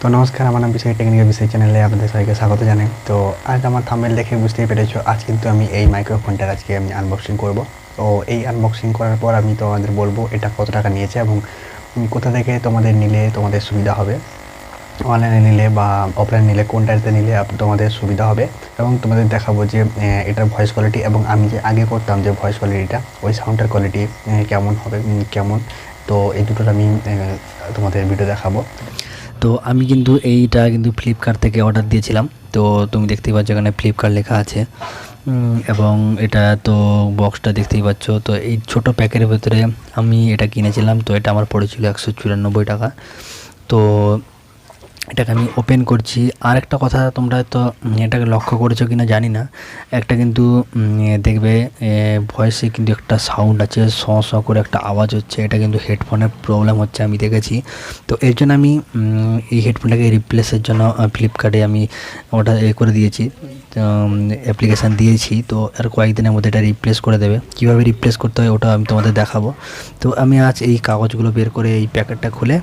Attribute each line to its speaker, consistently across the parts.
Speaker 1: তো নমস্কার, আমার নাম বিষয় টেকনিক্যাল বিষয় চ্যানেলে আপনাদের সবাইকে স্বাগত জানাই। তো আজ আমার থাম্বনেল দেখে বুঝতেই পেরেছো, আজ কিন্তু আমি এই মাইক্রোফোনটার আজকে আমি আনবক্সিং করব। তো এই আনবক্সিং করার পর আমি তোমাদের বলবো এটা কত টাকা নিয়েছে এবং কোথা থেকে তোমাদের নিলে তোমাদের সুবিধা হবে, অনলাইনে নিলে বা অফলাইনে নিলে কোনটাতে নিলে তোমাদের সুবিধা হবে, এবং তোমাদের দেখাবো যে এটার ভয়েস কোয়ালিটি এবং আমি যে আগে করতাম যে ভয়েস কোয়ালিটিটা ওই সাউন্ডের কোয়ালিটি কেমন হবে, কেমন। তো এই দুটোর আমি তোমাদের ভিডিও দেখাবো।
Speaker 2: তো আমি কিন্তু এইটা কিন্তু ফ্লিপকার্ট থেকে অর্ডার দিয়েছিলাম। তো তুমি দেখতেই পাচ্ছ এখানে ফ্লিপকার্ট লেখা আছে, এবং এটা তো বক্সটা দেখতেই পাচ্ছ। তো এই ছোট প্যাকের ভেতরে আমি এটা কিনেছিলাম। তো এটা আমার পড়েছিল 194 টাকা। তো এটাকে আমি ওপেন করছি। আর একটা কথা, তোমরা তো এটাকে লক্ষ্য করেছো কিনা জানি না, একটা কিন্তু দেখবে ভয়েসে কিন্তু একটা সাউন্ড আছে, স স করে একটা আওয়াজ হচ্ছে। এটা কিন্তু হেডফোনের প্রবলেম হচ্ছে, আমি দেখেছি। তো এর জন্য আমি এই হেডফোনটাকে রিপ্লেসের জন্য ফ্লিপকার্টে আমি ওটা করে দিয়েছি, অ্যাপ্লিকেশান দিয়েছি। তো আর কয়েকদিনের মধ্যে এটা রিপ্লেস করে দেবে। কীভাবে রিপ্লেস করতে হয় ওটা আমি তোমাদের দেখাবো। তো আমি আজ এই কাগজগুলো বের করে এই প্যাকেটটা খুলে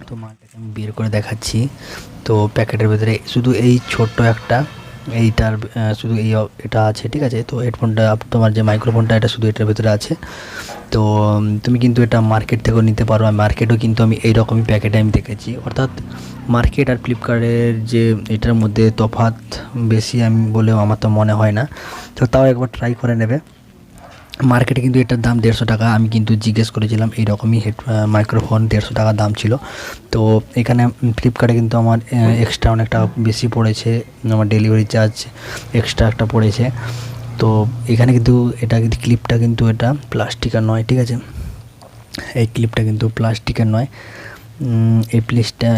Speaker 2: তো মালটাকে আমি বের করে দেখাচ্ছি। তো প্যাকেটের ভেতরে শুধু এই ছোট্ট একটা এইটার শুধু এটা আছে, ঠিক আছে। তো হেডফোনটা তোমার যে মাইক্রোফোনটা এটা শুধু এটার ভেতরে আছে। তো তুমি কিন্তু এটা মার্কেট থেকেও নিতে পারো। মার্কেটেও কিন্তু আমি এইরকমই প্যাকেটে আমি দেখেছি। অর্থাৎ মার্কেট আর ফ্লিপকার্টের যে এটার মধ্যে তফাৎ বেশি আমি বলেও আমার তো মনে হয় না। তো তাও একবার ট্রাই করে নেবে। মার্কেটে কিন্তু এটার দাম 150 টাকা। আমি কিন্তু জিজ্ঞেস করেছিলাম, এইরকমই মাইক্রোফোন 150 টাকা দাম ছিল। তো এখানে ফ্লিপকার্টে কিন্তু আমার এক্সট্রা অনেক টাকা বেশি পড়েছে, আমার ডেলিভারি চার্জ এক্সট্রা একটা পড়েছে। তো এখানে কিন্তু এটা কিন্তু ক্লিপটা কিন্তু এটা প্লাস্টিকের নয়, ঠিক আছে। এই ক্লিপটা কিন্তু প্লাস্টিকের নয়। এই প্লেসটা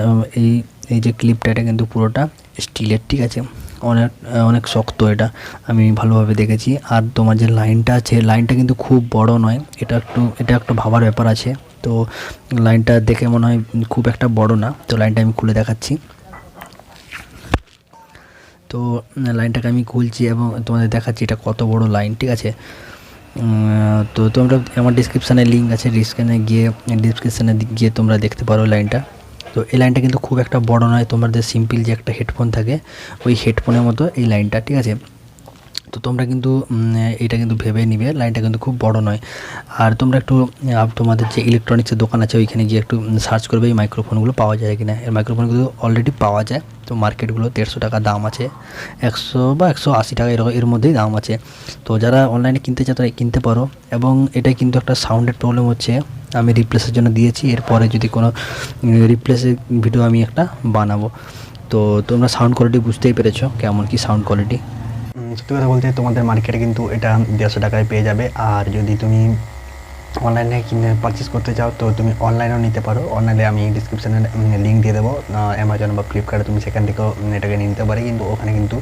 Speaker 2: এই এই যে ক্লিপটা এটা কিন্তু পুরোটা স্টিলের, ঠিক আছে। অনেক অনেক শক্ত এটা, আমি ভালোভাবে দেখেছি। আর তোমার যে লাইনটা আছে, লাইনটা কিন্তু খুব বড় নয়। এটা একটু ভাবার ব্যাপার আছে। তো লাইনটা দেখে মনে হয় খুব একটা বড় না। তো লাইনটা আমি খুলে দেখাচ্ছি। তো লাইনটাকে আমি খুলছি এবং তোমাদের দেখাচ্ছি এটা কত বড় লাইন, ঠিক আছে। তো তোমরা আমার ডিসক্রিপশানে লিঙ্ক আছে, ডিসক্রিপশানে গিয়ে তোমরা দেখতে পারো লাইনটা। তো এই লাইনটা কিন্তু খুব একটা বড় নয়, তোমাদের সিম্পল যে একটা হেডফোন থাকে ওই হেডফোনের মতো এই লাইনটা, ঠিক আছে। তো তোমরা কিন্তু এটা কিন্তু ভেবে নিবে, লাইনটা কিন্তু খুব বড় নয়। আর তোমরা একটু তোমাদের যে ইলেকট্রনিক্সের দোকান আছে ওইখানে গিয়ে একটু সার্চ করবে এই মাইক্রোফোনগুলো পাওয়া যায় কিনা। এর মাইক্রোফোনগুলো অলরেডি পাওয়া যায়। তো মার্কেটগুলো 150 টাকা দাম আছে, 100 বা 180 টাকা এর মধ্যেই দাম আছে। তো যারা অনলাইনে কিনতে চাও তারা কিনতে পারো। এবং এটা কিন্তু একটা সাউন্ডের প্রবলেম হচ্ছে, আমি রিপ্লেসের জন্য দিয়েছি। এরপরে যদি কোনো রিপ্লেসের ভিডিও আমি একটা বানাবো। তো তোমরা সাউন্ড কোয়ালিটি বুঝতেই পেরেছো কেমন কি সাউন্ড কোয়ালিটি।
Speaker 1: সত্যি কথা বলতে তোমাদের মার্কেটে কিন্তু এটা 150 টাকায় পেয়ে যাবে। আর যদি তুমি অনলাইনে কিনে পারচেস করতে চাও তো তুমি অনলাইনেও নিতে পারো। অনলাইনে আমি ডিসক্রিপশানে লিঙ্ক দিয়ে দেবো, অ্যামাজন বা ফ্লিপকার্টে তুমি সেখান থেকেও এটাকে নিতে পারি। কিন্তু ওখানে কিন্তু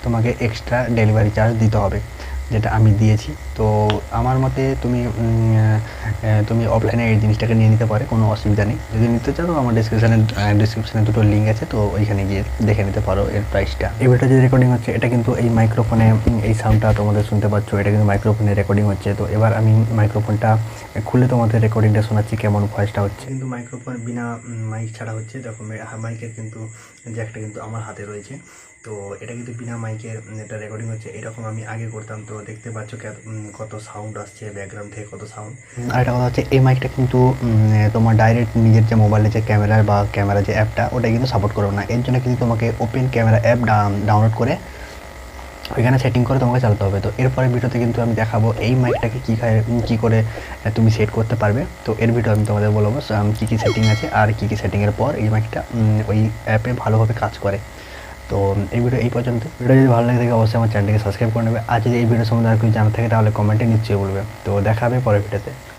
Speaker 1: তোমাকে এক্সট্রা ডেলিভারি চার্জ দিতে হবে, যেটা আমি দিয়েছি। তো আমার মতে তুমি অফলাইনে এই জিনিসটাকে নিয়ে নিতে পারে, কোনো অসুবিধা নেই। যদি নিতে চাও তো আমার ডিসক্রিপশানে দুটো লিঙ্ক আছে, তো ওইখানে গিয়ে দেখে নিতে পারো এর প্রাইসটা। এই ভিডিওটা যে রেকর্ডিং হচ্ছে এটা কিন্তু এই মাইক্রোফোনে, এই সাউন্ডটা তোমাদের শুনতে পাচ্ছ এটা কিন্তু মাইক্রোফোনে রেকর্ডিং হচ্ছে। তো এবার আমি মাইক্রোফোনটা খুলে তোমাদের রেকর্ডিংটা শোনাচ্ছি কেমন ভয়েসটা হচ্ছে। কিন্তু মাইক্রোফোন বিনা মাইক ছাড়া হচ্ছে। দেখো মাইকের কিন্তু জ্যাকটা কিন্তু আমার হাতে রয়েছে। তো এটা কিন্তু বিনা মাইকের এটা রেকর্ডিং হচ্ছে। এরকম আমি আগে করতাম। তো দেখতে পাচ্ছ কত সাউন্ড আসছে ব্যাকগ্রাউন্ড থেকে, কত সাউন্ড। আর একটা কথা হচ্ছে এই মাইকটা কিন্তু তোমার ডাইরেক্ট নিজের যে মোবাইলে যে ক্যামেরা বা ক্যামেরা যে অ্যাপটা ওটা কিন্তু সাপোর্ট করবে না। এর জন্য কিন্তু তোমাকে ওপেন ক্যামেরা অ্যাপ ডাউনলোড করে ওইখানে সেটিং করে তোমাকে চালাতে হবে। তো এরপরে ভিডিওতে কিন্তু আমি দেখাবো এই মাইকটাকে কী করে তুমি সেট করতে পারবে। তো এর ভিডিও আমি তোমাদের বলবো কী কী সেটিং আছে আর কী কী সেটিংয়ের পর এই মাইকটা ওই অ্যাপে ভালোভাবে কাজ করে। তো এই ভিডিও এই পর্যন্ত। ভিডিও যদি ভালো লাগে থাকে অবশ্যই আমার চ্যানেলটিকে সাবস্ক্রাইব করে নেবে। আর যদি এই ভিডিও সম্বন্ধে আর কিছু জানা থাকে তাহলে কমেন্টে নিশ্চয়ই বলবে। তো দেখা হবে পরের ভিডিওতে।